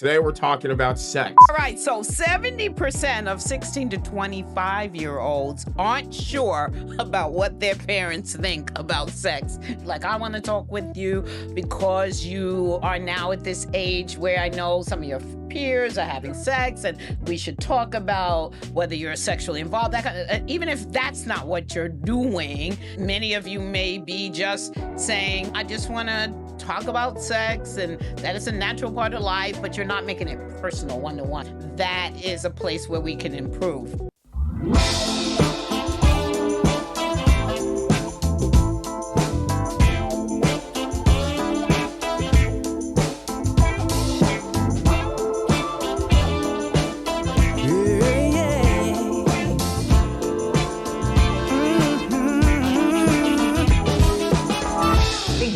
Today we're talking about sex. All right, so 70% of 16 to 25-year-olds aren't sure about what their parents think about sex. Like, I want to talk with you because you are now at this age where I know some of your peers are having sex and we should talk about whether you're sexually involved. That kind of, even if that's not what you're doing, many of you may be just saying, I just want to talk about sex and that is a natural part of life, but you're not making it personal one-to-one. That is a place where we can improve.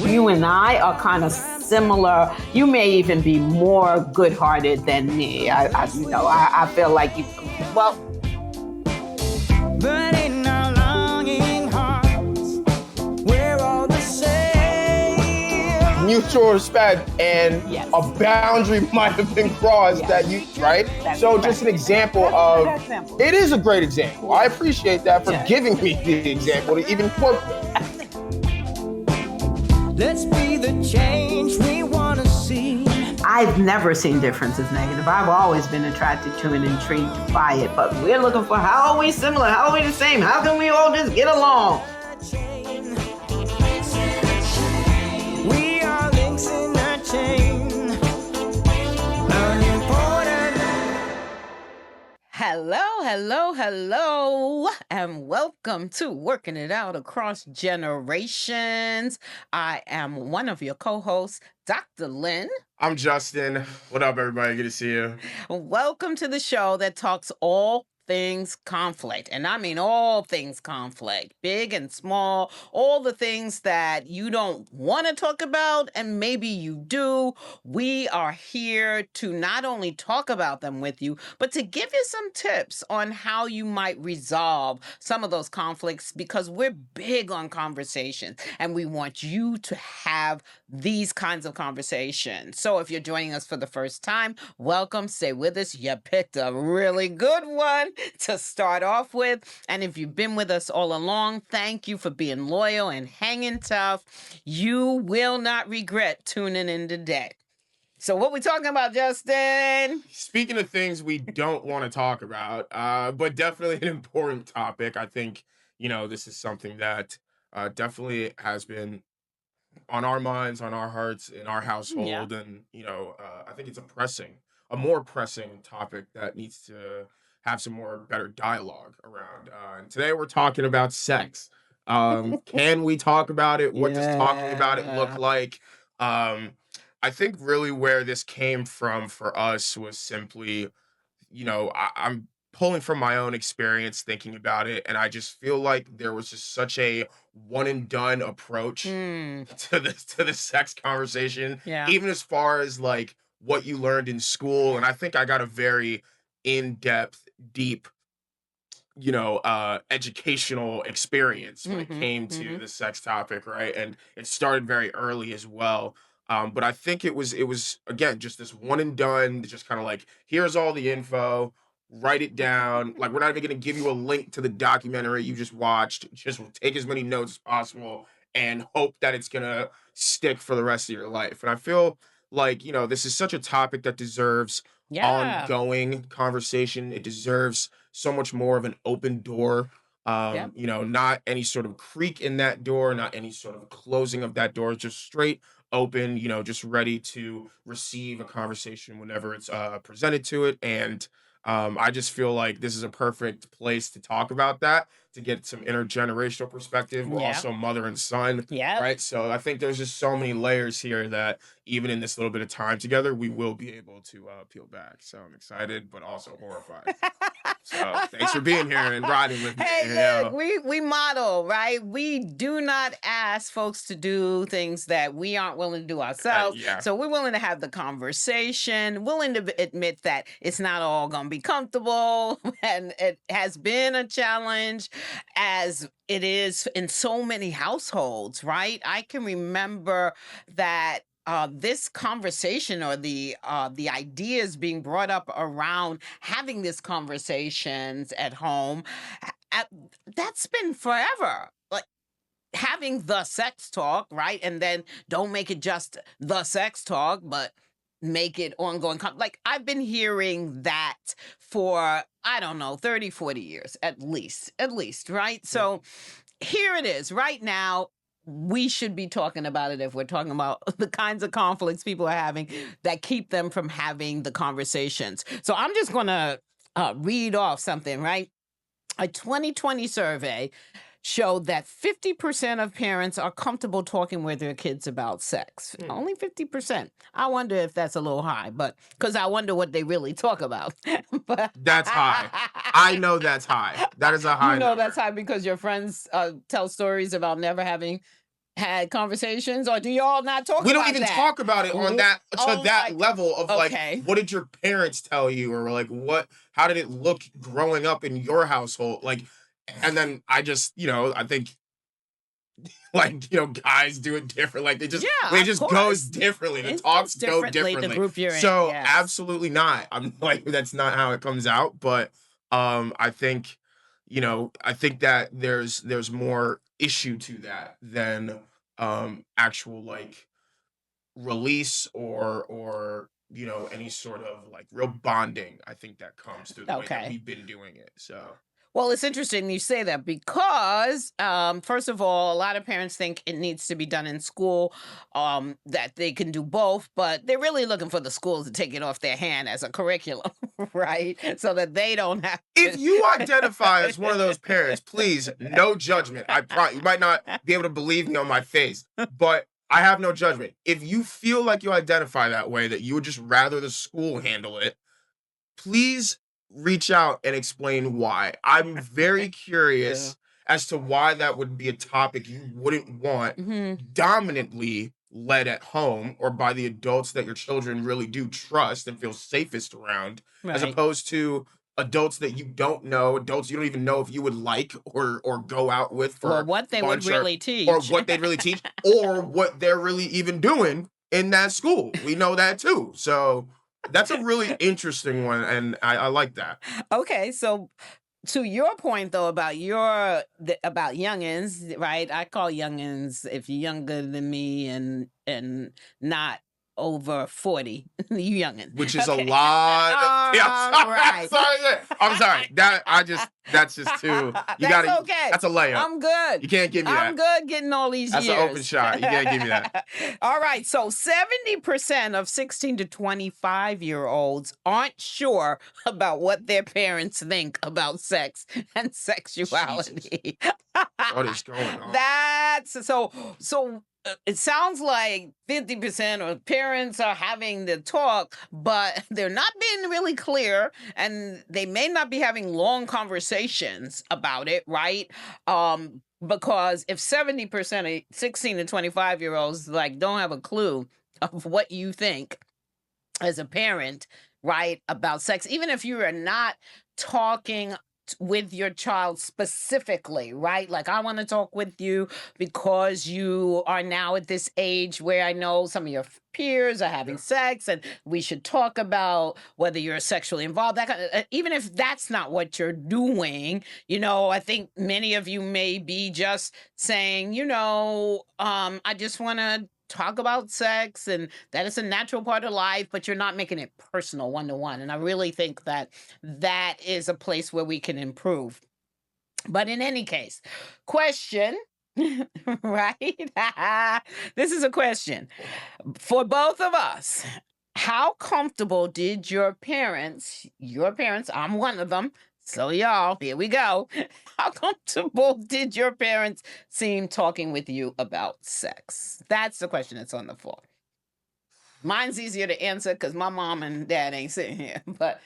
You and I are kind of similar. You may even be more good-hearted than me. I feel like you. Well, but in our longing hearts, we're all the same. Mutual respect and Yes. a boundary might have been crossed that you, right? That's So correct. just an example That's a of, good example. it is a great example. I appreciate that for Yeah. giving me the example to even quote. Let's be the change we want to see. I've never seen difference as negative. I've always been attracted to and intrigued by it. But we're looking for how are we similar? How are we the same? How can we all just get along? We are links in a chain. Unimportant. Hello, and welcome to Working It Out Across Generations. I am one of your co-hosts, Dr. Lynne. I'm Justin. What up, everybody? Good to see you. Welcome to the show that talks all things conflict. And I mean all things conflict, big and small, all the things that you don't want to talk about and maybe you do. We are here to not only talk about them with you, but to give you some tips on how you might resolve some of those conflicts, because we're big on conversations and we want you to have these kinds of conversations. So if you're joining us for the first time, welcome, stay with us. You picked a really good one to start off with. And if you've been with us all along, thank you for being loyal and hanging tough. You will not regret tuning in today. So what we talking about, Justin? Speaking of things we don't want to talk about, but definitely an important topic. I think, this is something that definitely has been on our minds, on our hearts, in our household. And, I think it's a more pressing topic that needs to have some better dialogue around. And today we're talking about sex. Can we talk about it? What does talking about it look Yeah. like? I think really where this came from for us was simply, I'm pulling from my own experience thinking about it, and I just feel like there was just such a one and done approach to the sex conversation, Yeah. even as far as like what you learned in school. And I think I got a very in-depth, deep, educational experience when it came to the sex topic, right? And it started very early as well. But I think it was again just this one and done, just kind of like, here's all the info, write it down. Like, we're not even gonna give you a link to the documentary you just watched. Just take as many notes as possible and hope that it's gonna stick for the rest of your life. And I feel like, this is such a topic that deserves Yeah. ongoing conversation. It deserves so much more of an open door. Yep. Not any sort of creak in that door, not any sort of closing of that door, just straight open, just ready to receive a conversation whenever it's presented to it. And I just feel like this is a perfect place to talk about that, to get some intergenerational perspective. We're Yeah. also mother and son, Yeah. right? So I think there's just so many layers here that even in this little bit of time together, we will be able to peel back. So I'm excited, but also horrified. So thanks for being here and riding with me. Hey, look, we model, right? We do not ask folks to do things that we aren't willing to do ourselves. Yeah. So we're willing to have the conversation, willing to admit that it's not all going to be comfortable. And it has been a challenge, as it is in so many households, right? I can remember that this conversation or the ideas being brought up around having these conversations at home, uh, that's been forever. Like having the sex talk, right? And then don't make it just the sex talk, but make it ongoing. Like I've been hearing that for, I don't know, 30, 40 years at least, right? Yeah. So here it is right now. We should be talking about it if we're talking about the kinds of conflicts people are having that keep them from having the conversations. So I'm just going to read off something, right? A 2020 survey showed that 50% of parents are comfortable talking with their kids about sex. Only 50%. I wonder if that's a little high, but because I wonder what they really talk about. But That's high. I know that's high. That is a high you know number. that's high because your friends tell stories about never having had conversations, or do y'all not talk We don't about even that? talk about it on that to Oh that my. level of like, Okay. what did your parents tell you, or like how did it look growing up in your household? Like, and then I just, I think like, guys do it different. Like Yeah, it of just goes course. differently. The It talks goes go differently, the differently. group you're in. So Yes. absolutely not. I'm like, that's not how it comes out. But I think, I think that there's more issue to that than actual like release or any sort of like real bonding. I think that comes through the way that Okay. we've been doing it. So Well, it's interesting you say that because, first of all, a lot of parents think it needs to be done in school, that they can do both, but they're really looking for the schools to take it off their hand as a curriculum, right? So that they don't have if to. you identify as one of those parents, please, no judgment. You might not be able to believe me on my face, but I have no judgment. If you feel like you identify that way, that you would just rather the school handle it, please reach out and explain why. I'm very curious as to why that would be a topic you wouldn't want Mhm. dominantly led at home or by the adults that your children really do trust and feel safest around, as Right. opposed to adults that you don't know, adults you don't even know if you would like or go out with Or for what they would lunch, really or teach. what they'd really teach, or what they're really even doing in that school. We know that too. So that's a really interesting one, and I like that. Okay, so to your point though about about youngins, right? I call youngins if you're younger than me and not over 40, you youngin. Which is a Okay. lot. Yeah, Right. I'm sorry. That's just too. You That's gotta. okay. That's a layup. I'm good. You can't give me I'm that. good getting all these That's years. an open shot. You can't give me that. All right. So 70% of 16 to 25-year-olds aren't sure about what their parents think about sex and sexuality. What is going on? That's so it sounds like 50% of parents are having the talk, but they're not being really clear and they may not be having long conversations about it, right? Because if 70% of 16 to 25-year-olds like don't have a clue of what you think as a parent, right, about sex, even if you are not talking with your child specifically, right? Like, I want to talk with you because you are now at this age where I know some of your peers are having sex and we should talk about whether you're sexually involved. That kind of, even if that's not what you're doing, I think many of you may be just saying, I just want to talk about sex and that is a natural part of life, but you're not making it personal one to one. And I really think that that is a place where we can improve. But in any case, question, right? This is a question for both of us. How comfortable did your parents, I'm one of them, so y'all, here we go. How comfortable did your parents seem talking with you about sex? That's the question that's on the floor. Mine's easier to answer because my mom and dad ain't sitting here, but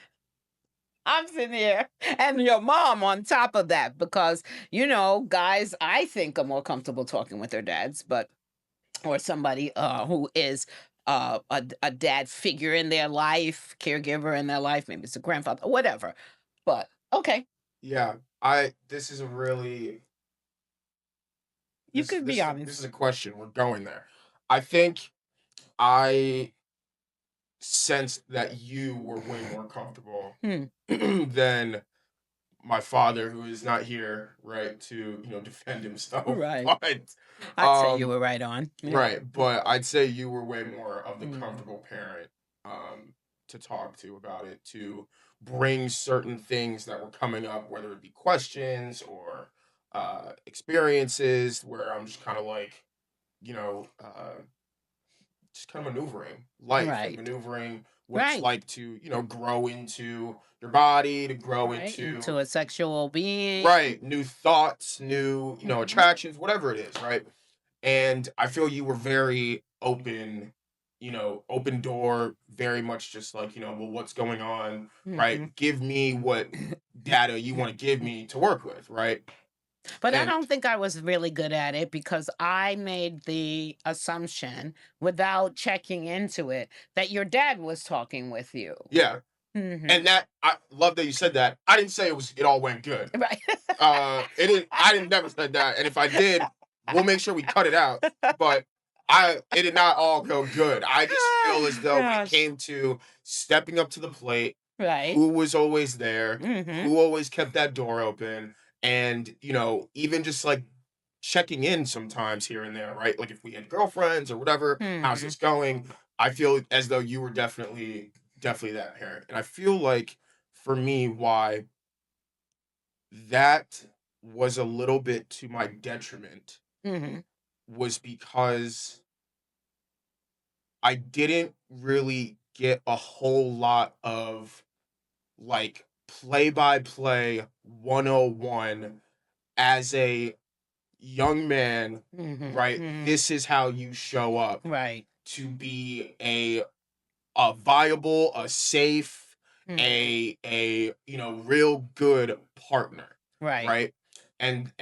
I'm sitting here and your mom on top of that because, guys, I think are more comfortable talking with their dads, or somebody who is a dad figure in their life, caregiver in their life, maybe it's a grandfather, whatever. But okay, Yeah, This is a really. you could be This honest. is a question. We're going there. I think I sensed that you were way more comfortable Hmm. than my father, who is not here, right, to defend himself. Right. But I'd say you um, were right on. Yeah. right, but I'd say you were way more of the Mhm. comfortable parent to talk to about it, to bring certain things that were coming up, whether it be questions or experiences, where I'm just kind of like, you know, uh, just kind of maneuvering life and Right. maneuvering what it's Right. like to, grow into your body, to grow Right. into Into a sexual being. right, new thoughts, new, Mhm. attractions, whatever it is, right? And I feel you were very open, open door, very much just like, well, what's going on, Mhm. right? Give me what data you want to give me to work with, right? But I And don't think I was really good at it because I made the assumption without checking into it that your dad was talking with you. yeah, Mhm. and that I love that you said that. I didn't say it all went good. Right. It didn't. I didn't never said that. And if I did, we'll make sure we cut it out. But it did not all go good. I just feel as though when it Gosh. came to stepping up to the plate, Right. who was always there, Mhm. who always kept that door open, and even just like checking in sometimes here and there, right? Like if we had girlfriends or whatever, how's Mhm. this going? I feel as though you were definitely that parent, and I feel like for me, why that was a little bit to my detriment Mhm. was because I didn't really get a whole lot of like play by play 101 as a young man, Mhm. right? Mhm. This is how you show up Right. to be a viable, a safe, Mhm. a real good partner, Right. right? And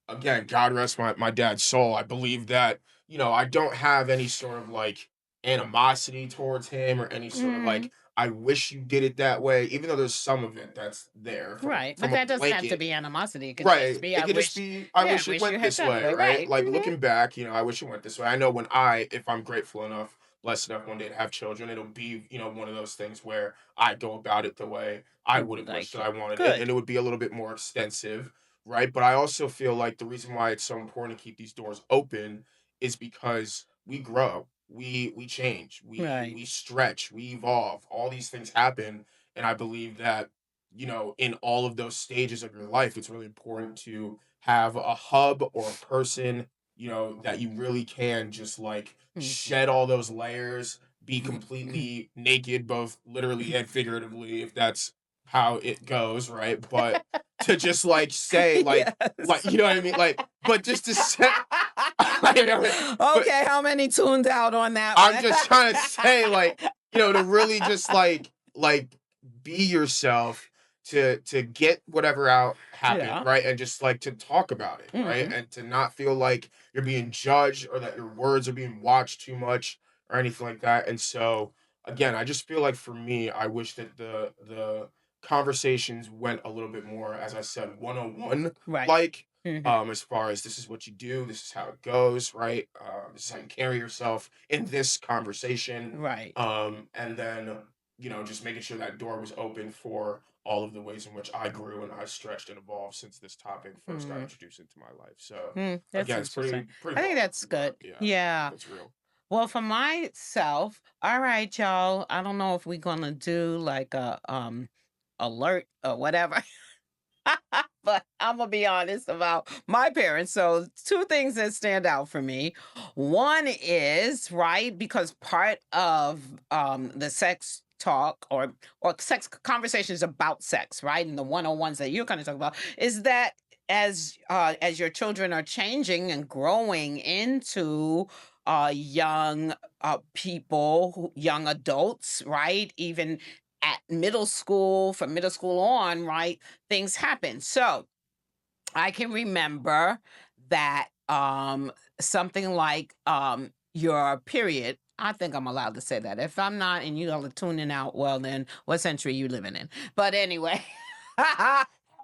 again, God rest my dad's soul. I believe that I don't have any sort of like animosity towards him or any sort of Mhm. like I wish you did it that way, even though there's some of it that's there Right. But from a that doesn't have to blanket. be animosity. It could just Right. be It I could just wish, be, I yeah, I wish it wish you went had this done it way, way. right? Right. Like Mhm. looking back, I wish it went this way. I know when if I'm grateful enough, blessed enough one day to have children, it'll be, one of those things where I go about it the way I You would would have wished like that I it. wanted it, and Good. it would be a little bit more extensive, right? But I also feel like the reason why it's so important to keep these doors open is because we grow, we change, Right. we stretch, we evolve. All these things happen, and I believe that in all of those stages of your life, it's really important to have a hub or a person, that you really can just like Mhm. shed all those layers, be completely naked, both literally and figuratively, if that's how it goes, right? But to just like say, like, Yes. you know what I mean? Like, but just to say, I know it, but Okay, how many tuned out on that I'm one? just trying to say, like, to really just like be yourself, to get whatever out happened, Yeah. right? And just like to talk about it, right? Mhm. And to not feel like you're being judged or that your words are being watched too much or anything like that. And so again, I just feel like for me, I wish that the conversations went a little bit more, as I said, 101, Right. like Mhm. as far as this is what you do, this is how it goes, right? This is how you carry yourself in this conversation. Right. And then, just making sure that door was open for all of the ways in which I grew and I stretched and evolved since this topic first got Mhm. introduced into my life. So That's again, it's interesting. pretty I think that's vulnerable, good. but yeah, Yeah. it's real. Well, for myself, all right, y'all. I don't know if we're gonna do like a alert or whatever. But I'm gonna be honest about my parents. So, two things that stand out for me. One is right because part of the sex talk or sex conversations about sex, right, and the 101s that you're kind of talking about is that as your children are changing and growing into young people, young adults, right, even at middle school, from middle school on, right, things happen. So I can remember that something like your period. I think I'm allowed to say that. If I'm not and you all are tuning out, well then what century you living in? But anyway.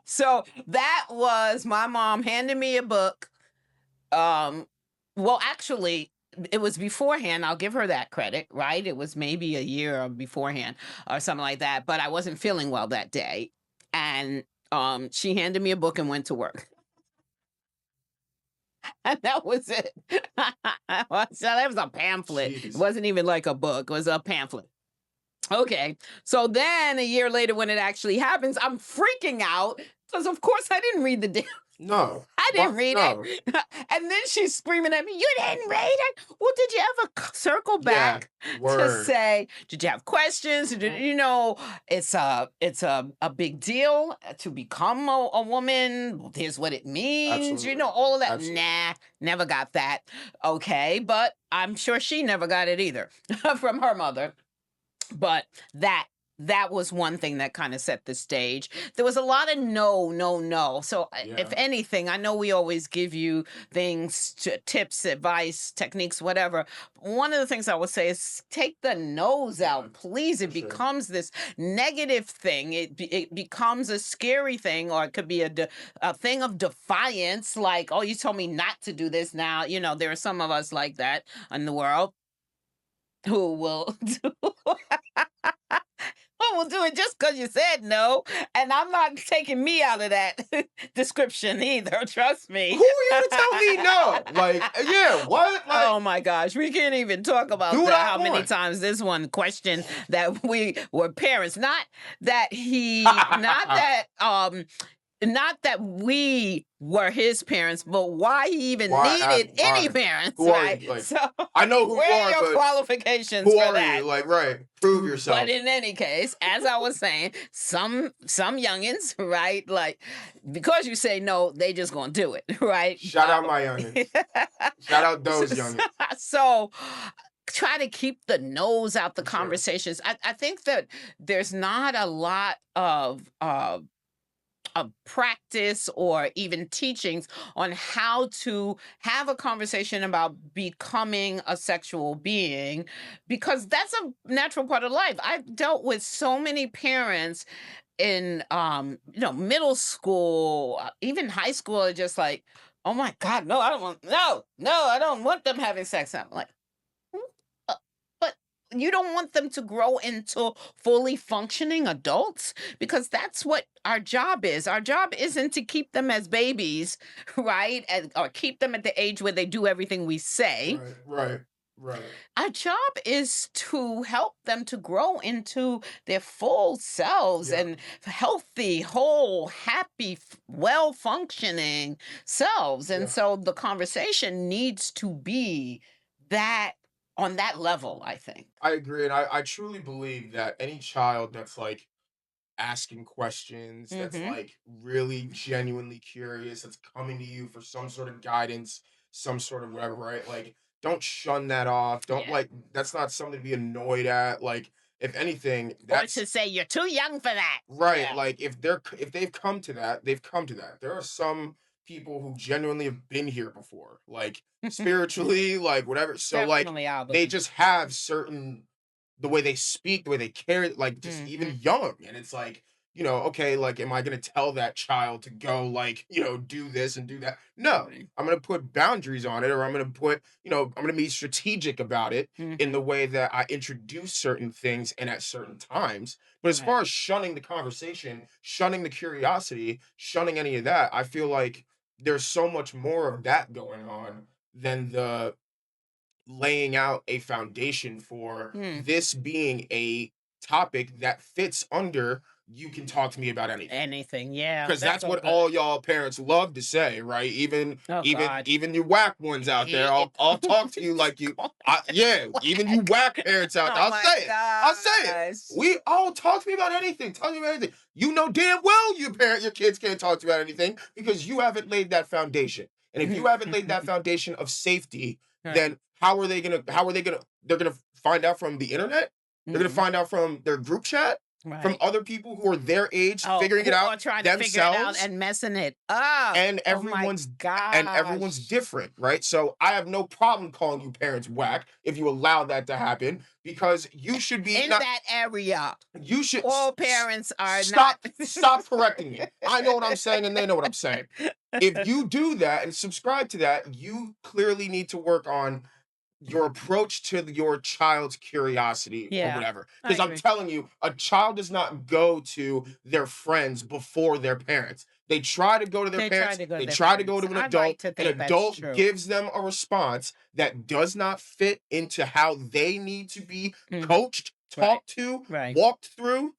So that was my mom handing me a book. Um well actually it was beforehand. I'll give her that credit, right? It was maybe a year beforehand or something like that. But I wasn't feeling well that day, and she handed me a book and went to work. And that was it. So that was a pamphlet. It Jeez. wasn't even like a book. It was a pamphlet. Okay. So then a year later, when it actually happens, I'm freaking out because, of course, I didn't read the damn. No. I didn't read No. it. And then she's screaming at me, "You didn't read it? Well, did you ever circle Yeah. back to Word. say, did you have questions? You know, it's a big deal to become a woman. Here's what it means. You know, Absolutely. all of that. Absolutely. Nah, never got that. Okay, but I'm sure she never got it either from her mother. But that was one thing that kind of set the stage. There was a lot of no. So if Yeah. anything, I know we always give you things, tips, advice, techniques, whatever. One of the things I would say is take the no's Yeah. out, please. It For sure. becomes this negative thing. It becomes a scary thing, or it could be a thing of defiance. Like, oh, you told me not to do this. Now, you know, there are some of us like that in the world who will do who will do it just because you said no. And I'm not taking me out of that description either. Trust Who are me. you to tell me no? Like, yeah, what? Like, Oh my gosh, we can't even talk about do what that. I How many want. times this one question that we were parents, not that not that we were his parents, but why he even needed any parents, Who are right? you? Like, So I know who you where are are, your but qualifications who for are that? you? Like, right. Prove yourself. But in any case, as I was saying, some youngins, right? Like, because you say no, they just gonna do it, right? Shout out my youngins. Shout out those youngins. So try to keep the nose out the For sure. conversations. I think that there's not a lot of practice or even teachings on how to have a conversation about becoming a sexual being, because that's a natural part of life. I've dealt with so many parents in middle school, even high school, are just like, oh my god, no, I don't want, no, I don't want them having sex. I'm like, uh, but you don't want them to grow into fully functioning adults, because that's what our job is. Our job isn't to keep them as babies, right? Or keep them at the age where they do everything we say. Right. Our job is to help them to grow into their full selves Yeah. and healthy, whole, happy, well functioning selves. And Yeah. so the conversation needs to be that on that level, I think. I agree. And I truly believe that any child that's like asking questions, that's Mm-hmm. like really genuinely curious, that's coming to you for some sort of guidance, some sort of whatever, right? Like, don't shun that off. Don't Yeah. like, that's not something to be annoyed at. Like, if anything, Or that's to say you're too young for that. right. Yeah. Like, if they've come to that, they've come to that. There are some people who genuinely have been here before, like spiritually, like whatever. So like Definitely, Albert. they just have certain, the way they speak, the way they carry, like just even young. And it's like, okay, like, am I gonna tell that child to go like, do this and do that? No, Right. I'm gonna put boundaries on it, or I'm gonna put, I'm gonna be strategic about it in the way that I introduce certain things and at certain times. But as Right. far as shunning the conversation, shunning the curiosity, shunning any of that, I feel like there's so much more of that going on than the laying out a foundation for this being a topic that fits under, you can talk to me about anything. Anything, yeah. Because that's so what good. all y'all parents love to say, right? Even Oh, God. even you whack ones out there, I'll talk to you like you. Even you whack parents out there, Oh I'll my say it. I'll say it. gosh. Talk to me about anything. Tell me about anything. You know damn well your kids can't talk to you about anything because you haven't laid that foundation. And if you haven't laid that foundation of safety, Right. then they're gonna find out from the internet. They're gonna find out from their group chat, from Right. other people who are their age, figuring who it are out trying to figure it out themselves. and messing it up. And Oh my everyone's gosh. different, right? So I have no problem calling you parents whack if you allow that to happen, because you should be In that area, you should all parents are stop not. stop correcting me. I know what I'm saying and they know what I'm saying. If you do that and subscribe to that, you clearly need to work on your approach to your child's curiosity or Yeah, whatever. I Because I'm agree. telling you, a child does not go to their friends before their parents. They try to go to their They try parents, to go to they their try to go parents. to an I'd like adult. to An think that's adult true. gives them a response that does not fit into how they need to be Mm, coached, right, talked to, right. walked through.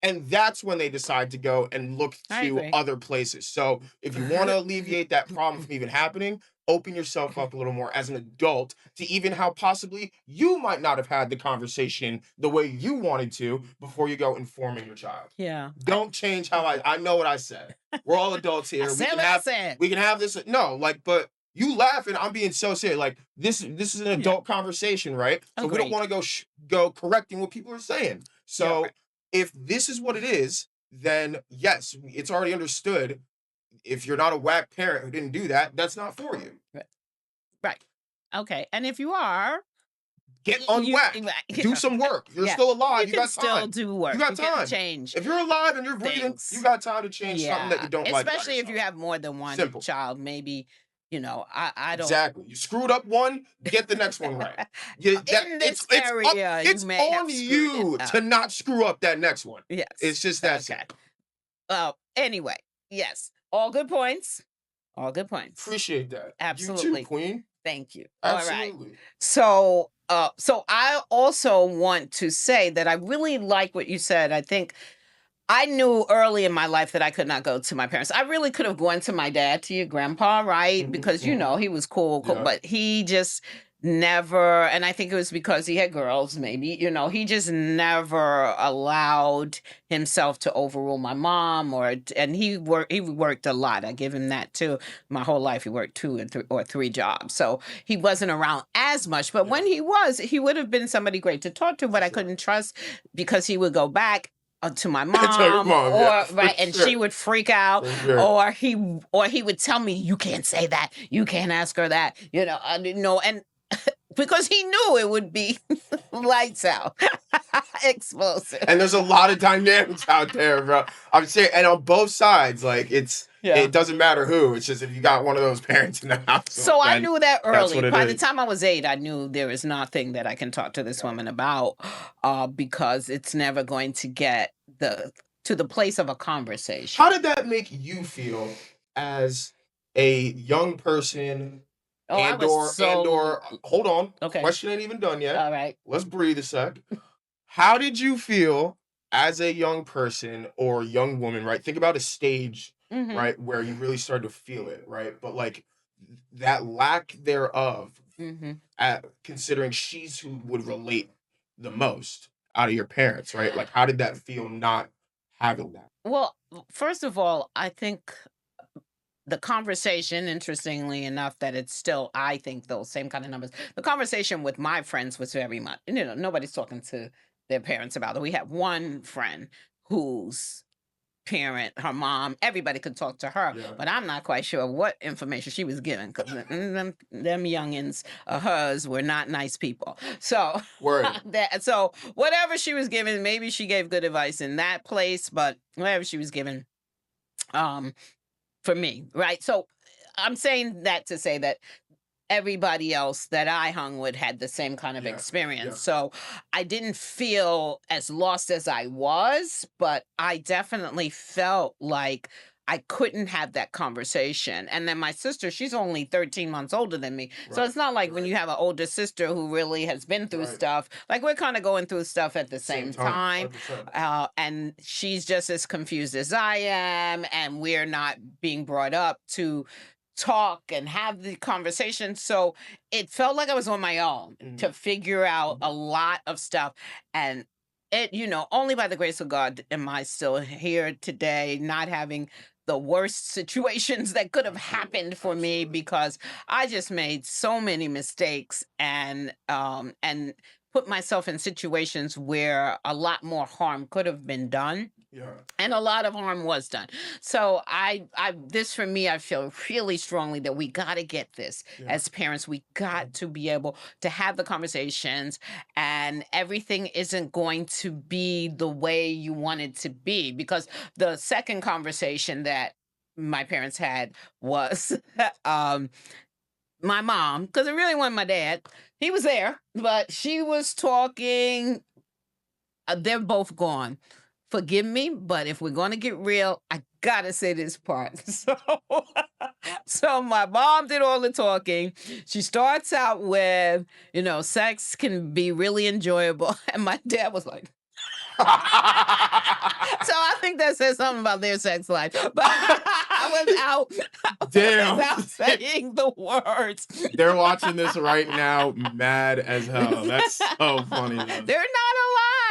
And that's when they decide to go and look I to agree. other places. So if you want to alleviate that problem from even happening, open yourself up a little more as an adult to even how possibly you might not have had the conversation the way you wanted to before you go informing your child. Yeah. Don't change how I know what I said. We're all adults I here. said what I said. We can have this. No, like, but you laughing, I'm being so serious. Like this is an Yeah. adult conversation, right? So we don't Agreed. want to go correcting what people are saying. Yeah, So right. if this is what it is, then yes, it's already understood. If you're not a whack parent who didn't do that, that's not for you. Right. Okay. And if you are, Get you unwhacked. Do some work. You're yeah, still you alive. You can got still time. do work. You got You can time. change If you're alive and you're breathing, you things. got time to change something that Yeah. you don't like about Especially if you yourself. have more than one Simple. child, maybe, I don't. Exactly. You screwed up one, get the next one right. You, that In this it's up, area, you it's may have on screwed it you up. to not screw up that next one. Yes. It's just that Okay. simple. Anyway, yes. All good points. All good points. Appreciate that. Absolutely. You too, Queen. Thank you. All right. Absolutely. So I also want to say that I really like what you said. I think I knew early in my life that I could not go to my parents. I really could have gone to my dad, to your grandpa, right? Mhm, Because mhm. he was cool, Yeah. but he just never, and I think it was because he had girls, maybe, he just never allowed himself to overrule my mom, and he worked a lot. I give him that too. My whole life he worked 2 or 3 jobs. So he wasn't around as much, but when he was, he would have been somebody great to talk to, but I Sure. couldn't trust because he would go back to my Tell your mom, mom, yeah, for right, and sure. she would freak out, For sure. or he would tell me, you can't say that, you can't ask her that, I didn't know, and because he knew it would be lights out, explosive. And there's a lot of dynamics out there, bro. I'm saying, and on both sides, like it doesn't matter who. It's just if you got one of those parents in the house. So I then knew that that's early. what it By the is. time I was 8, I knew there is nothing that I can talk to this woman about, because it's never going to get to the place of a conversation. How did that make you feel as a young person? Oh, I was so Hold on. okay. Question ain't even done yet. All right. Let's breathe a sec. How did you feel as a young person or young woman, right? Think about a stage, Mhm. right, where you really started to feel it, right? But like that lack thereof, Mhm. considering she's who would relate the most out of your parents, right? Like, how did that feel not having that? Well, first of all, I think the conversation, interestingly enough, that it's still, I think, those same kind of numbers. The conversation with my friends was very much, nobody's talking to their parents about it. We have one friend whose parent, her mom, everybody could talk to her, Yeah. but I'm not quite sure what information she was given because them youngins of hers were not nice people. So Word. so whatever she was given, maybe she gave good advice in that place, but whatever she was given, for me, right? So I'm saying that to say that everybody else that I hung with had the same kind of Yeah, experience. yeah. So I didn't feel as lost as I was, but I definitely felt like I couldn't have that conversation. And then my sister, she's only 13 months older than me. So Right, it's not like when right. you have an older sister who really has been through Right. stuff, like we're kind of going through stuff at the same time. 100%. And she's just as confused as I am. And we're not being brought up to talk and have the conversation. So it felt like I was on my own to figure out a lot of stuff. And it, only by the grace of God am I still here today, not having the worst situations that could have happened for me, Absolutely. because I just made so many mistakes and put myself in situations where a lot more harm could have been done. Yeah. And a lot of harm was done. So this for me, I feel really strongly that we got to get this Yeah. as parents. We got to be able to have the conversations, and everything isn't going to be the way you want it to be. Because the second conversation that my parents had was, my mom, because it really wasn't my dad. He was there, but she was talking. They're both gone. Forgive me, but if we're going to get real, I gotta say this part. So my mom did all the talking. She starts out with, sex can be really enjoyable, and my dad was like, so I think that says something about their sex life. But Damn. without saying the words. They're watching this right now, mad as hell. That's so funny. They're not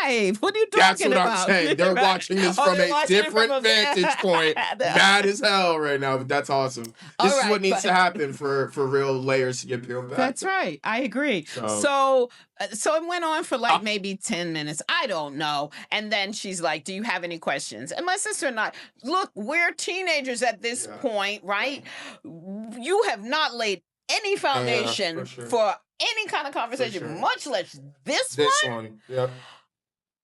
alive. What are you That's talking what about? I'm saying. They're watching this from they're a watching it different from a- vantage point. Mad as hell right now, but that's awesome. All This is right, what needs to but- happen for real layers to get peeled back. That's right. I agree. So- So it went on for like maybe 10 minutes. I don't know. And then she's like, "Do you have any questions?" And my sister and I, look, we're teenagers at this point, right? You have not laid any foundation for sure. for any kind of conversation, sure. much less this one. Yep.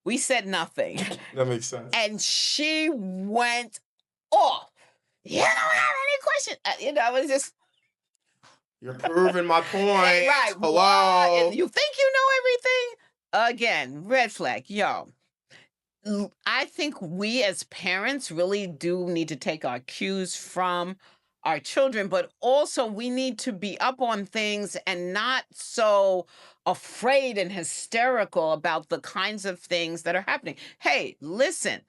We said nothing. That makes sense. And she went off. You don't have any questions. It was just. You're proving my point. Right. Hello. You think you know everything? Again, red flag. Yo, I think we as parents really do need to take our cues from our children, but also we need to be up on things and not so afraid and hysterical about the kinds of things that are happening. Hey, listen,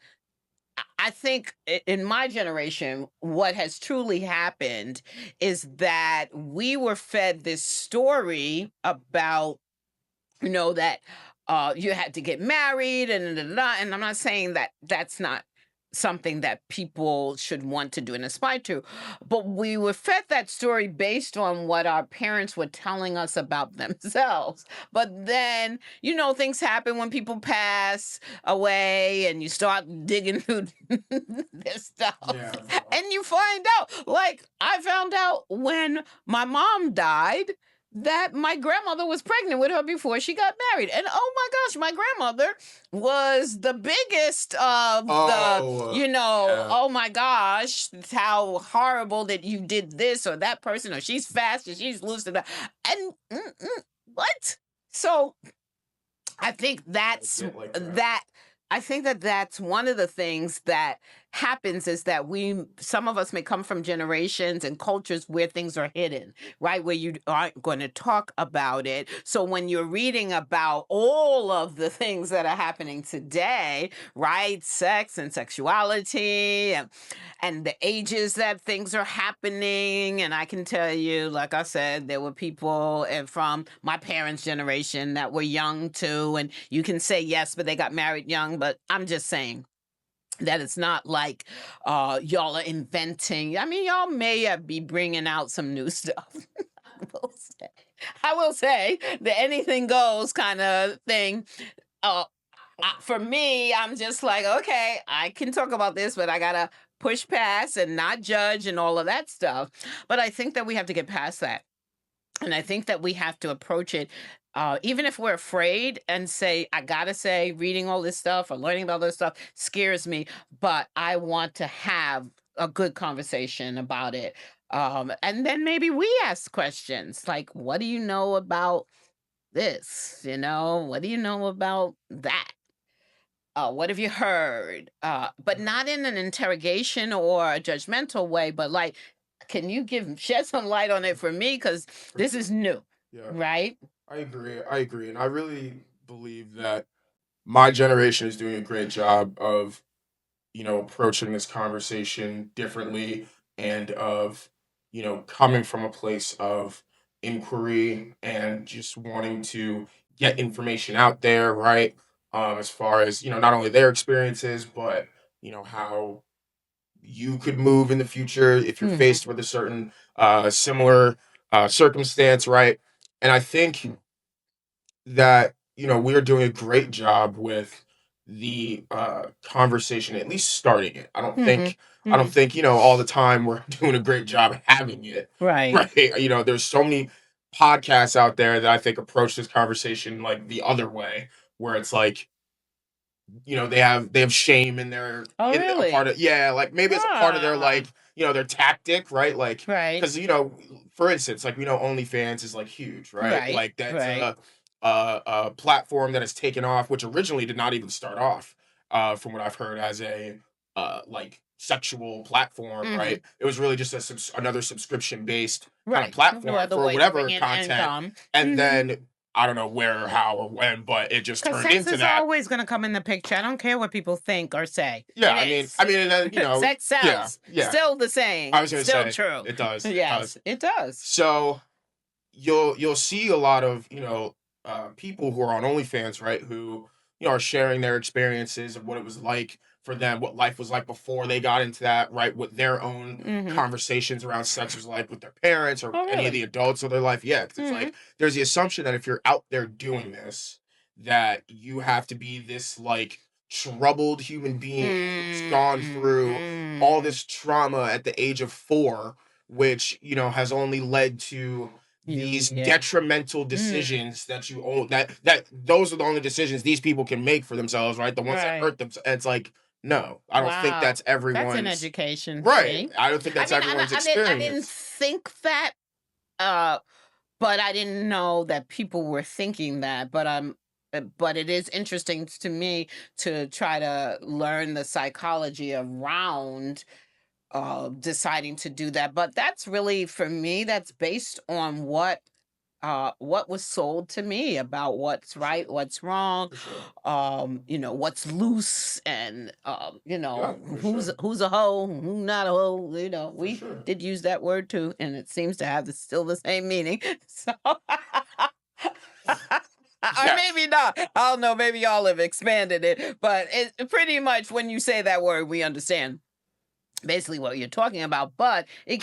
I think in my generation, what has truly happened is that we were fed this story about, that you had to get married and and I'm not saying that that's not something that people should want to do and aspire to, but we were fed that story based on what our parents were telling us about themselves. But then, things happen when people pass away and you start digging through their stuff. Yeah. And you find out, like I found out when my mom died, that my grandmother was pregnant with her before she got married. And oh my gosh, my grandmother was the biggest of oh my gosh, how horrible that you did this or that person, or she's fast and she's loose. And what? So I think that's I think that that's one of the things that happens is that some of us may come from generations and cultures where things are hidden, right? Where you aren't going to talk about it. So when you're reading about all of the things that are happening today, right? Sex and sexuality and the ages that things are happening. And I can tell you, like I said, there were people from my parents' generation that were young too. And you can say yes, but they got married young. But I'm just saying that it's not like y'all are inventing. I mean, y'all may be bringing out some new stuff. I will say the anything goes kind of thing. For me, I'm just like, okay, I can talk about this, but I gotta push past and not judge and all of that stuff. But I think that we have to get past that. And I think that we have to approach it, even if we're afraid and say, I gotta say, reading all this stuff or learning about this stuff scares me, but I want to have a good conversation about it. And then maybe we ask questions like, what do you know about this? What do you know about that? What have you heard? But not in an interrogation or a judgmental way, but like, can you shed some light on it for me? Because this is new, right? I agree. And I really believe that my generation is doing a great job of, approaching this conversation differently and of, coming from a place of inquiry and just wanting to get information out there, right? As far as, not only their experiences, but, how you could move in the future if you're faced with a certain similar circumstance, right? And I think that we're doing a great job with the conversation, at least starting it. I don't think all the time we're doing a great job having it. Right. There's so many podcasts out there that I think approach this conversation like the other way, where it's like, they have shame in their Really? a part of, like maybe it's a part of their like their tactic, right? Like, Right. because for instance, like, we know OnlyFans is like huge, right? Right. Like that's Right. a platform that has taken off, which originally did not even start off, from what I've heard, as a like sexual platform, Hmm. right? It was really just another subscription based kind of Right. No platform other for way to whatever bring in content, income. and Hmm. then I don't know where, how, or when, but it just Because turned sex into is that. always going to come in the picture. I don't care what people think or say. Yeah, It I mean, is. and then Sex yeah, sells. yeah. Still the I saying. was gonna Still say true. it does, it Yes, does. it does. So you'll see a lot of people who are on OnlyFans, right? Who are sharing their experiences of what it was like for them, what life was like before they got into that, right? What their own Hmm. conversations around sex was like with their parents or Oh, any of really? the adults of their life. Yeah, because it's Hmm. like there's the assumption that if you're out there doing this, that you have to be this like troubled human being who's gone through all Mm-hmm. this trauma at the age of 4, which has only led to these Yeah. detrimental Mm. decisions that you own, that those are the only decisions these people can make for themselves, right? The ones that Right. hurt them. It's like, no, I don't think Wow. that's That's an everyone's education. right. See? I don't think I that's mean, everyone's I didn't experience. think that, uh, but I didn't know that people were thinking that. But it is interesting to me to try to learn the psychology around deciding to do that. But that's really, for me, that's based on what was sold to me about what's For sure. right, what's wrong, For sure. what's loose, and Yeah, for who's sure. who's a hoe, who's not a hoe. For We sure. did use that word too, and it seems to have still the same meaning. So or Yes. maybe not. I don't know. Maybe y'all have expanded it, but it pretty much, when you say that word, we understand basically what you're talking about. But it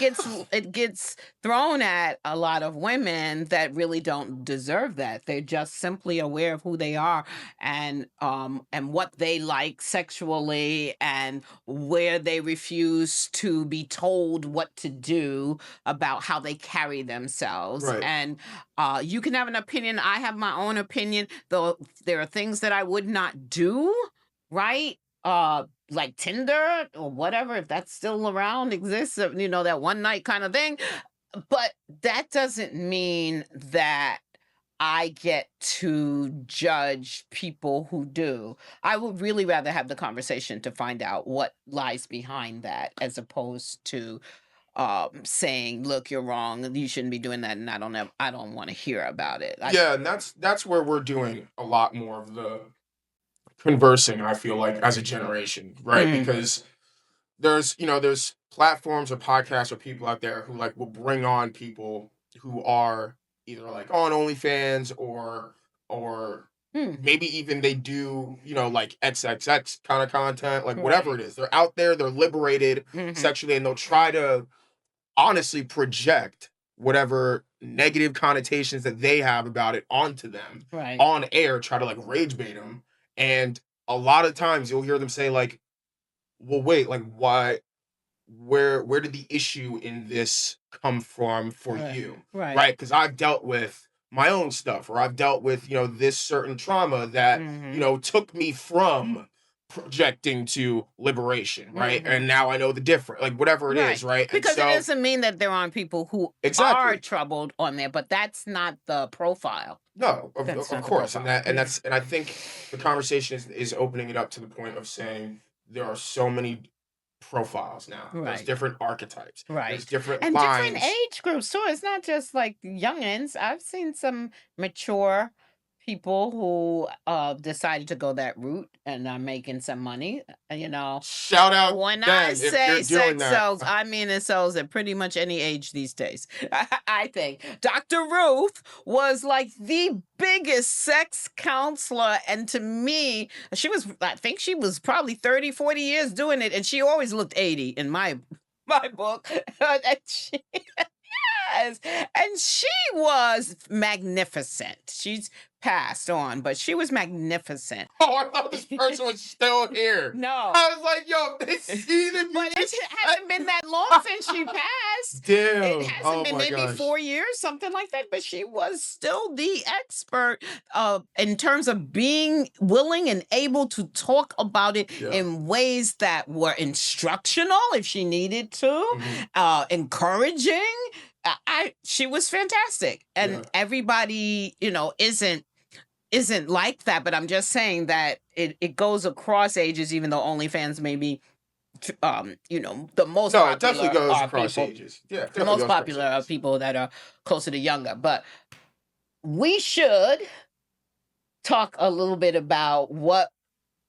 gets thrown at a lot of women that really don't deserve that. They're just simply aware of who they are, and what they like sexually, and where they refuse to be told what to do about how they carry themselves. Right. And you can have an opinion. I have my own opinion, though. There are things that I would not do, right? Like Tinder or whatever, if that's still around, exists, that one night kind of thing. But that doesn't mean that I get to judge people who do. I would really rather have the conversation to find out what lies behind that, as opposed to saying, "Look, you're wrong. You shouldn't be doing that," and I don't want to hear about it. Yeah, and that's where we're doing a lot more of the conversing, I feel like, as a generation, right? Mm, Because there's platforms or podcasts or people out there who like will bring on people who are either like on OnlyFans or mm, maybe even they do like XXX kind of content, like whatever right. it is. They're out there, they're liberated Hmm. sexually, and they'll try to honestly project whatever negative connotations that they have about it onto them Right. on air, try to like rage bait them. And a lot of times you'll hear them say like, well, wait, like why, where did the issue in this come from for Right. you, Right. right? Because I've dealt with my own stuff, or I've dealt with this certain trauma that Hmm. took me from projecting to liberation, right? Hmm. And now I know the difference, like whatever it is, Right. right? And Because it so doesn't mean that there aren't people who are exactly. troubled on there, but that's not the profile. No, That's of not the course, and profile. that and that's and I think the conversation is opening it up to the point of saying there are so many profiles now. There's Right. different archetypes. There's Right. different And different lines. age groups too. It's not just like youngins. I've seen some mature people who decided to go that route and are making some money. Shout out When I then if you're say doing sex that. sells, I mean it sells at pretty much any age these days. I think Dr. Ruth was like the biggest sex counselor. And to me, I think she was probably 30, 40 years doing it. And she always looked 80 in my book. And yes. And she was magnificent. She's passed on, but she was magnificent. Oh, I thought this person was still here. No. I was like, yo, they see that you But it just hasn't been that long since she passed. It damn. hasn't Oh been my maybe gosh. 4 years, something like that. But she was still the expert in terms of being willing and able to talk about it Yeah. in ways that were instructional if she needed to, Mhm. encouraging. she was fantastic, and Yeah. everybody, isn't like that. But I'm just saying that it goes across ages, even though OnlyFans may be, the most No, it definitely popular goes are across people. ages. Yeah, it The definitely most goes across popular are ages. people that are closer to younger. But we should talk a little bit about what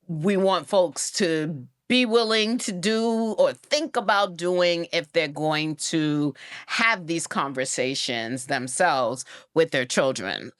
we want folks to be willing to do or think about doing if they're going to have these conversations themselves with their children.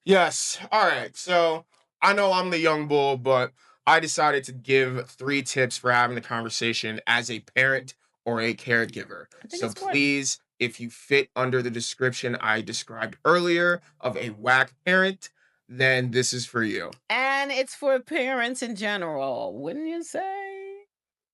Yes. All right. So I know I'm the young bull, but I decided to give 3 tips for having the conversation as a parent or a caregiver. I think So it's important. please, if you fit under the description I described earlier of a whack parent, then this is for you. And it's for parents in general, wouldn't you say?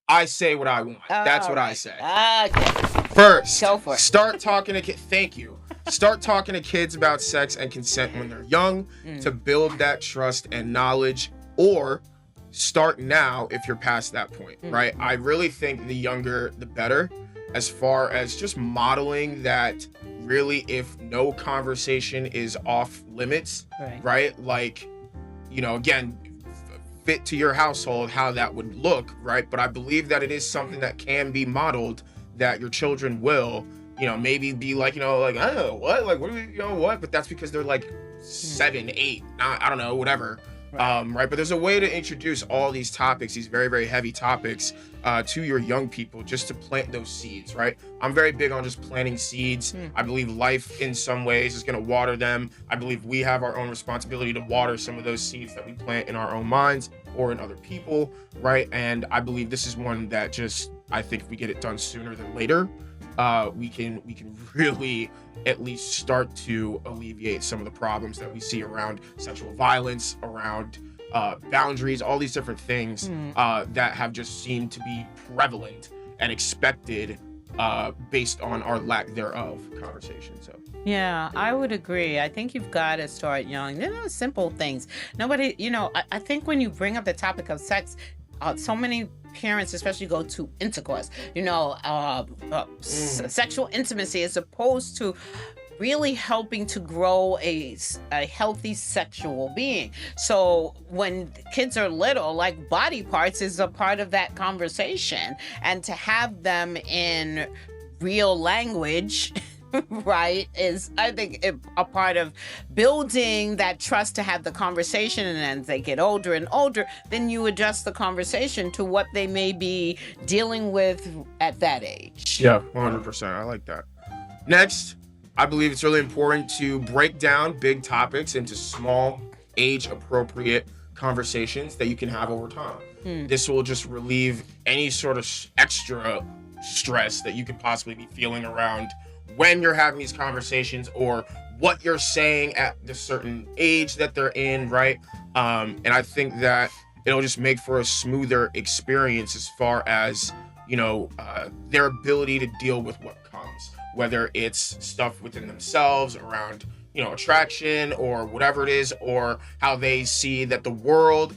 I say what I want. That's All what I right. say. Okay. First, Go for it. start talking to kids. Thank you. Start talking to kids about sex and consent when they're young to build that trust and knowledge, or start now if you're past that point, right? I really think the younger, the better, as far as just modeling that really, if no conversation is off limits, right? Like, again, fit to your household how that would look, right? But I believe that it is something that can be modeled, that your children will, maybe be like, like, I don't know what, like, what do we, what? But that's because they're like 7, 8, I don't know, whatever. Right. But there's a way to introduce all these topics, these very, very heavy topics, to your young people, just to plant those seeds, right? I'm very big on just planting seeds. I believe life in some ways is going to water them. I believe we have our own responsibility to water some of those seeds that we plant in our own minds or in other people, right? And I believe this is one that just, I think if we get it done sooner than later, we can really at least start to alleviate some of the problems that we see around sexual violence, around boundaries, all these different things that have just seemed to be prevalent and expected based on our lack thereof conversation. So Yeah, I would agree. I think you've got to start young. They're not simple things. Nobody, I think when you bring up the topic of sex, so many parents especially go to intercourse, sexual intimacy, as opposed to really helping to grow a healthy sexual being. So when kids are little, like, body parts is a part of that conversation, and to have them in real language right, is, I think, a part of building that trust to have the conversation. And as they get older and older, then you adjust the conversation to what they may be dealing with at that age. yeah, 100%. I like that. Next, I believe it's really important to break down big topics into small, age-appropriate conversations that you can have over time. This will just relieve any sort of extra stress that you could possibly be feeling around when you're having these conversations, or what you're saying at the certain age that they're in, right? And I think that it'll just make for a smoother experience as far as, their ability to deal with what comes, whether it's stuff within themselves around, attraction or whatever it is, or how they see that the world,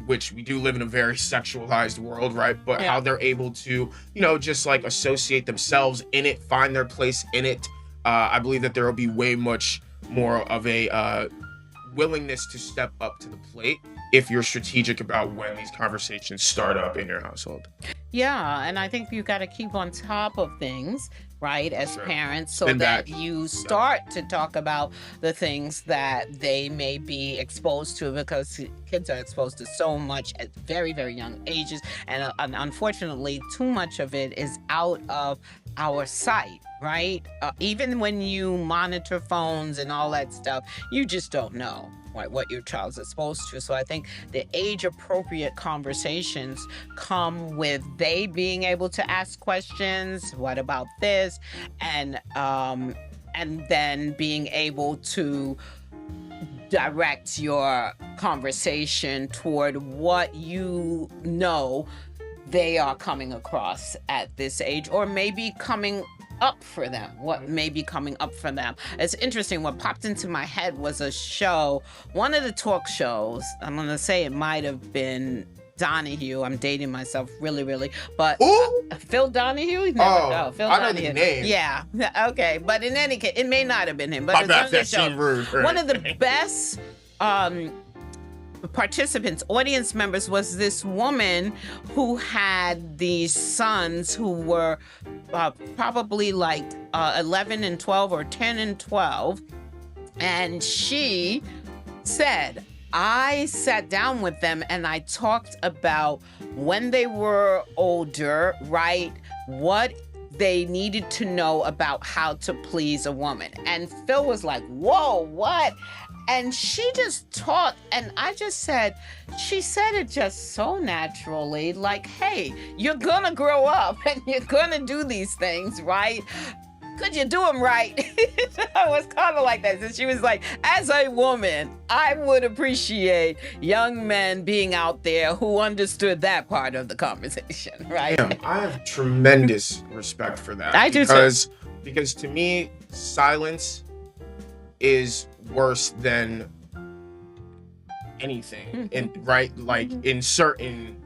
which we do live in a very sexualized world, right? But how they're able to, just like associate themselves in it, find their place in it. I believe that there will be way much more of a willingness to step up to the plate if you're strategic about when these conversations start up in your household. Yeah, and I think you got to keep on top of things, right, as parents, so And that that- you start to talk about the things that they may be exposed to, because kids are exposed to so much at very, very young ages. And unfortunately, too much of it is out of our sight, right? Even when you monitor phones and all that stuff, you just don't know what your child's exposed to. So I think the age-appropriate conversations come with they being able to ask questions. What about this? And then being able to direct your conversation toward what they are coming across at this age, or maybe coming up for them, what may be coming up for them. It's interesting. What popped into my head was a show, one of the talk shows, I'm going to say it might have been Donahue. I'm dating myself really, but Who? Phil Donahue. Never Oh, Phil I know Donahue. the name. Yeah, okay. But in any case, it may not have been him. But My it's bad, on the that show. seemed rude. or One of the anything. best participants, audience members, was this woman who had these sons who were probably like 11 and 12 or 10 and 12. And she said, I sat down with them and I talked about when they were older, right? What they needed to know about how to please a woman. And Phil was like, whoa, what? And she just talked, and I just said, she said it just so naturally, like, hey, you're gonna grow up and you're gonna do these things, right? Could you do them right? I was kind of like that. So she was like, as a woman, I would appreciate young men being out there who understood that part of the conversation, right? Damn, I have tremendous respect for that. I do too. Because to me, silence is worse than anything. And right, like in certain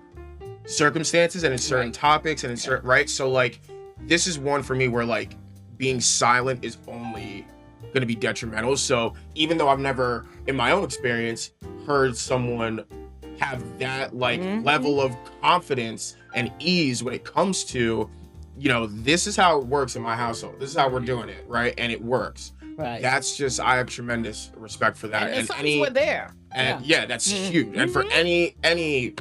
circumstances and in certain topics and in certain right. So like, this is one for me where like being silent is only going to be detrimental. So even though I've never, in my own experience, heard someone have that like level of confidence and ease when it comes to, you know, this is how it works in my household. This is how we're doing it, right? And it works. Right. That's just, I have tremendous respect for that. And the sons were there. And yeah, that's huge. And for any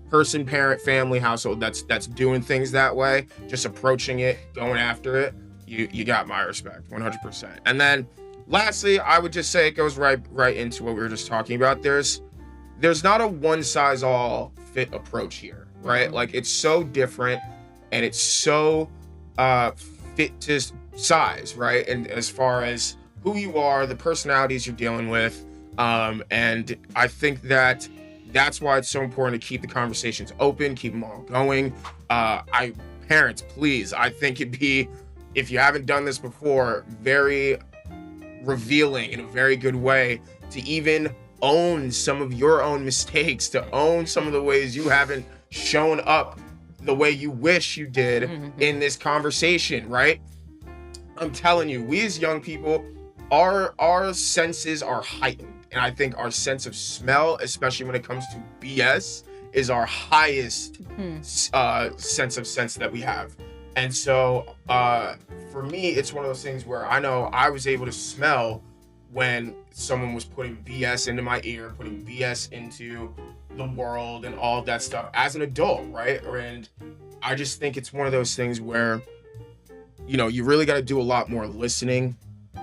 person, parent, family, household that's doing things that way, just approaching it, going after it, you got my respect, 100%. And then lastly, I would just say it goes right into what we were just talking about. There's not a one size all fit approach here, right? Like it's so different and it's so fit to size, right? And as far as who you are, the personalities you're dealing with, and I think that's why it's so important to keep the conversations open, keep them all going. Parents, please, I think it'd be, if you haven't done this before, very revealing in a very good way to even own some of your own mistakes, to own some of the ways you haven't shown up the way you wish you did in this conversation, right? I'm telling you, we as young people, our senses are heightened. And I think our sense of smell, especially when it comes to BS, is our highest sense of sense that we have. And so for me, it's one of those things where I know I was able to smell when someone was putting BS into my ear, putting BS into the world and all of that stuff as an adult, right? And I just think it's one of those things where, you know, you really got to do a lot more listening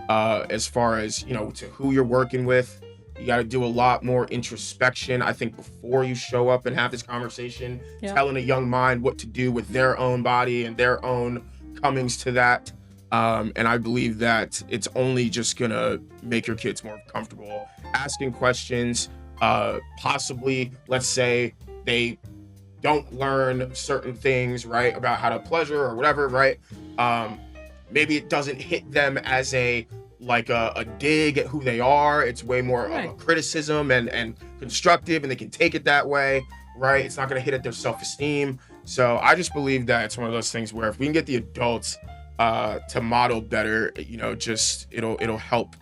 as far as, you know, to who you're working with. You got to do a lot more introspection, I think, before you show up and have this conversation, telling a young mind what to do with their own body and their own comings to that. And I believe that it's only just going to make your kids more comfortable asking questions. Possibly, let's say they don't learn certain things, right, about how to pleasure or whatever, right? Maybe it doesn't hit them as a dig at who they are. It's way more of a criticism and constructive, and they can take it that way, right? It's not going to hit at their self-esteem. So I just believe that it's one of those things where if we can get the adults to model better, you know, just it'll help,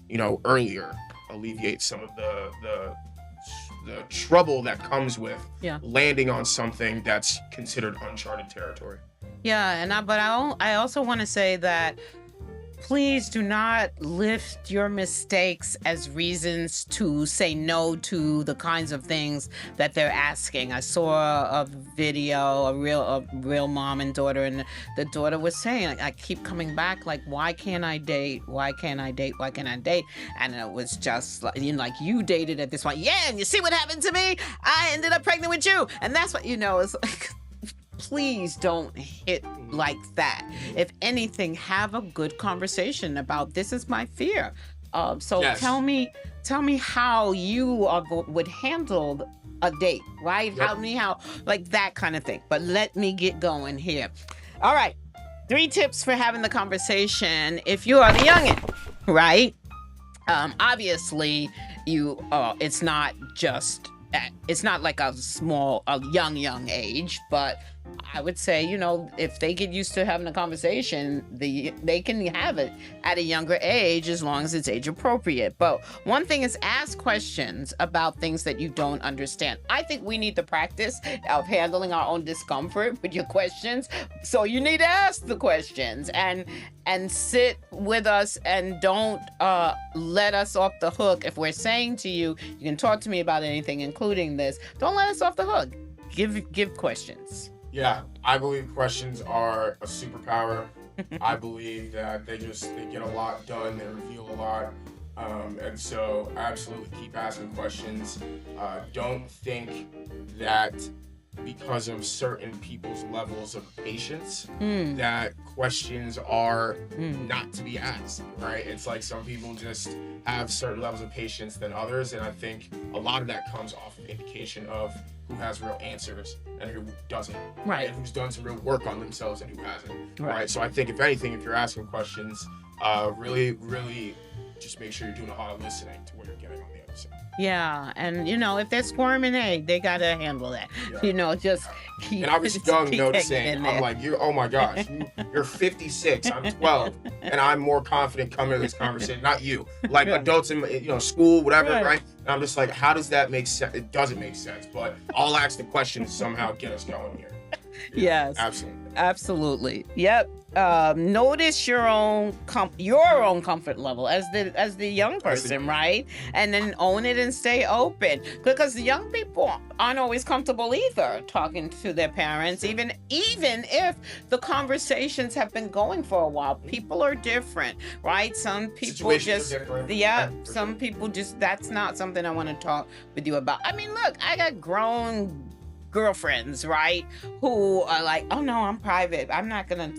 you know, earlier alleviate some of the trouble that comes with landing on something that's considered uncharted territory. Yeah, but I also want to say that please do not lift your mistakes as reasons to say no to the kinds of things that they're asking. I saw a video, a real mom and daughter, and the daughter was saying, I keep coming back, like, why can't I date? Why can't I date? Why can't I date? And it was just like, you know, like, you dated at this point. Yeah, and you see what happened to me? I ended up pregnant with you. And that's what, you know, it's like, please don't hit like that. If anything, have a good conversation about, this is my fear. So tell me how you would handle a date, right? How like that kind of thing. But let me get going here. All right. 3 tips for having the conversation if you are the youngin', right? Obviously, it's not just it's not like a young age, but I would say, if they get used to having a conversation, they can have it at a younger age as long as it's age appropriate. But one thing is ask questions about things that you don't understand. I think we need the practice of handling our own discomfort with your questions. So you need to ask the questions and sit with us, and don't let us off the hook. If we're saying to you, you can talk to me about anything, including this, don't let us off the hook. Give questions. Yeah, I believe questions are a superpower. I believe that they get a lot done, they reveal a lot. And so absolutely keep asking questions. Don't think that because of certain people's levels of patience that questions are not to be asked, right? It's like some people just have certain levels of patience than others, and I think a lot of that comes off of indication of who has real answers and who doesn't, Right. and who's done some real work on themselves and who hasn't, Right. right? So I think if anything, if you're asking questions, really just make sure you're doing a lot of listening to what you're getting on the other side. Yeah, and if they're squirming, they gotta handle that. Yeah. Just keep. And I was just young keep noticing, hanging in I'm there. like, oh my gosh, you're 56, I'm 12, and I'm more confident coming to this conversation. Not you, like adults in school, whatever, right? And I'm just like, how does that make sense? It doesn't make sense, but I'll ask the question to somehow get us going here. Yes, absolutely. Yep. Notice your own comfort level as the young person, right? And then own it and stay open, because the young people aren't always comfortable either talking to their parents, even if the conversations have been going for a while. People are different, right? Some people Situations are different. some people just, that's not something I want to talk with you about. I mean, look, I got grown girlfriends, right, who are like, oh no, I'm private, I'm not gonna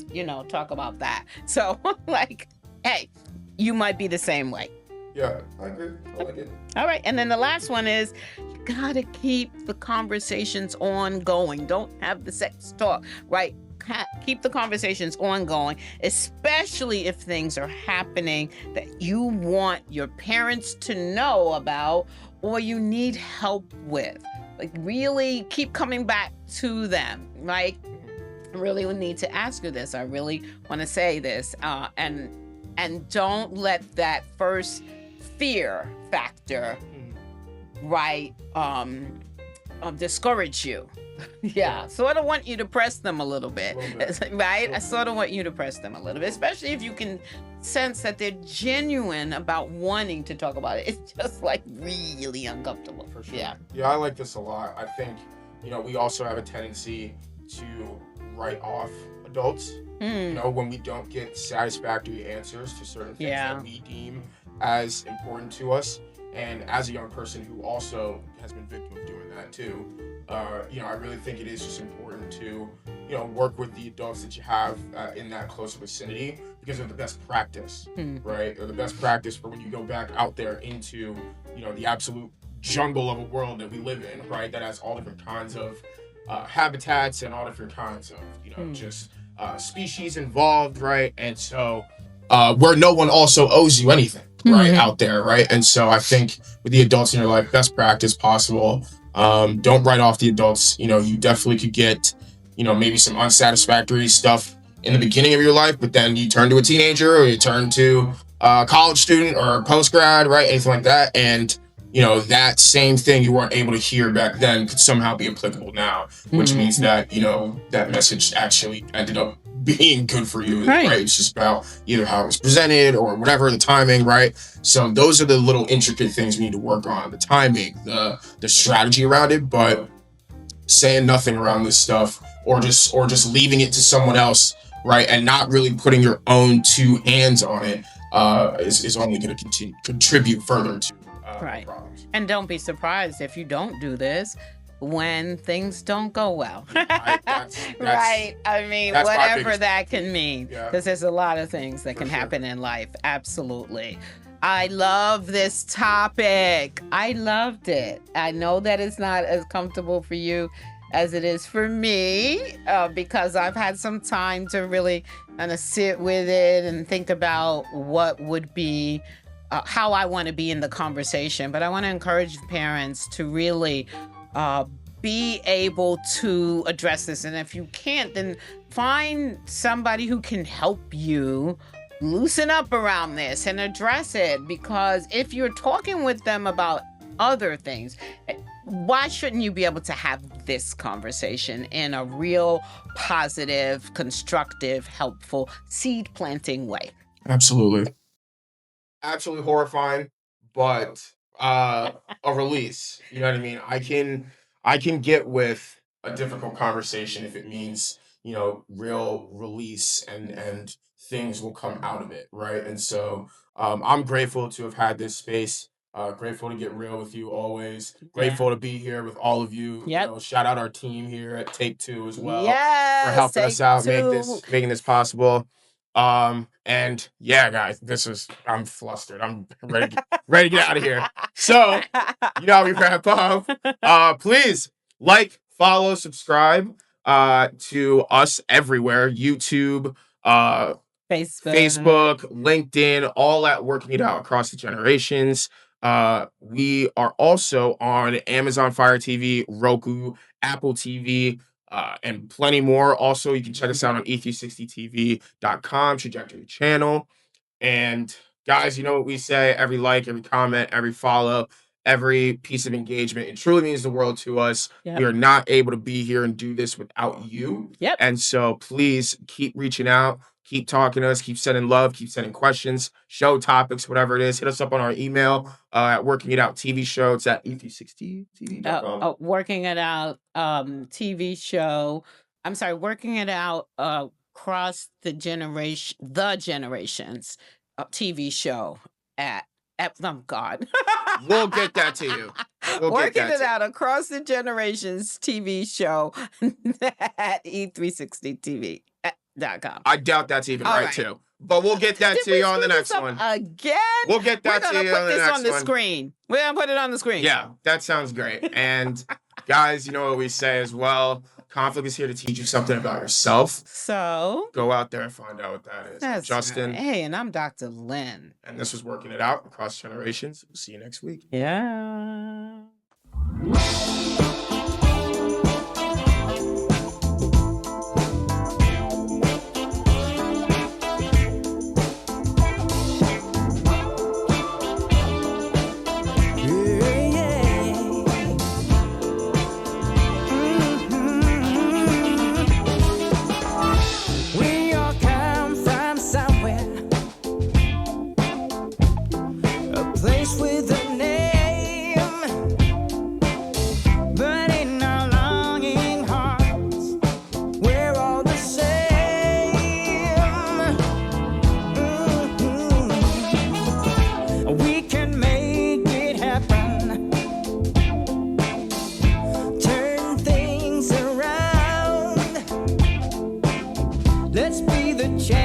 talk about that. So like, hey, you might be the same way. Yeah, I agree. I like it. All right, and then the last one is, you gotta keep the conversations ongoing. Don't have the sex talk, right? Keep the conversations ongoing, especially if things are happening that you want your parents to know about or you need help with. Like, really keep coming back to them. Like, I really need to ask you this. I really want to say this. And don't let that first fear factor, right, discourage you. Yeah, sort of want you to press them a little bit, right? I sort of want you to press them a little bit, especially if you can sense that they're genuine about wanting to talk about it. It's just like really uncomfortable. For sure. Yeah. Yeah, I like this a lot. I think, we also have a tendency to write off adults, when we don't get satisfactory answers to certain things that we deem as important to us. And as a young person who also has been victim of doing that too, I really think it is just important to, work with the adults that you have in that close vicinity, because they're the best practice, right? They're the best practice for when you go back out there into, the absolute jungle of a world that we live in, right? That has all different kinds of habitats and all different kinds of, just species involved, right? And so where no one also owes you anything, right, out there, right? And so I think with the adults in your life, best practice possible. Don't write off the adults. You definitely could get, maybe some unsatisfactory stuff in the beginning of your life, but then you turn to a teenager or you turn to a college student or post-grad, right? Anything like that. And, that same thing you weren't able to hear back then could somehow be applicable now, which means that, that message actually ended up being good for you, right? It's just about either how it was presented or whatever, the timing, right? So those are the little intricate things we need to work on, the timing, the strategy around it. But saying nothing around this stuff, or just leaving it to someone else, right, and not really putting your own two hands on it, is only going to contribute further to problems. And don't be surprised if you don't do this when things don't go well. Right? I mean, whatever that can mean. Because there's a lot of things that can happen in life. Absolutely. I love this topic. I loved it. I know that it's not as comfortable for you as it is for me, because I've had some time to really kind of sit with it and think about what would be how I want to be in the conversation, but I want to encourage parents to really be able to address this. And if you can't, then find somebody who can help you loosen up around this and address it. Because if you're talking with them about other things, why shouldn't you be able to have this conversation in a real positive, constructive, helpful, seed planting way? Absolutely. Absolutely horrifying, but a release. You know what I mean? I can get with a difficult conversation if it means, real release and things will come out of it, right? And so I'm grateful to have had this space. Grateful to get real with you always. Grateful to be here with all of you. Yep. Shout out our team here at Take Two as well for Yes, helping us Take out, Two. making this possible. And yeah, guys, I'm flustered. I'm ready to get out of here. So, how we wrap up. Please follow, subscribe to us everywhere. YouTube, Facebook, LinkedIn, all at Working It Out Across the Generations. We are also on Amazon Fire TV, Roku, Apple TV, and plenty more. Also, you can check us out on e360tv.com, Trajectory Channel. And guys, you know what we say: every like, every comment, every follow, every piece of engagement, it truly means the world to us. Yep. We are not able to be here and do this without you. Yep. And so please keep reaching out, keep talking to us, keep sending love, keep sending questions, show topics, whatever it is. Hit us up on our email at Working It Out TV Show. It's at e360tv.com. Working It Out TV show. I'm sorry, Working It Out across the generations TV show at oh God. We'll get that to you. Working It Out across the generations TV show at e360tv.com. I doubt that's even All right too. But we'll get that to you on the next one. Again? We'll get that to you on the next one. We're gonna put this on the screen. We're gonna put it on the screen. Yeah, that sounds great. And guys, you know what we say as well. Conflict is here to teach you something about yourself. So go out there and find out what that is. That's Justin. Right. Hey, and I'm Dr. Lynne. And this was Working It Out Across Generations. We'll see you next week. Yeah. Let's be the champion.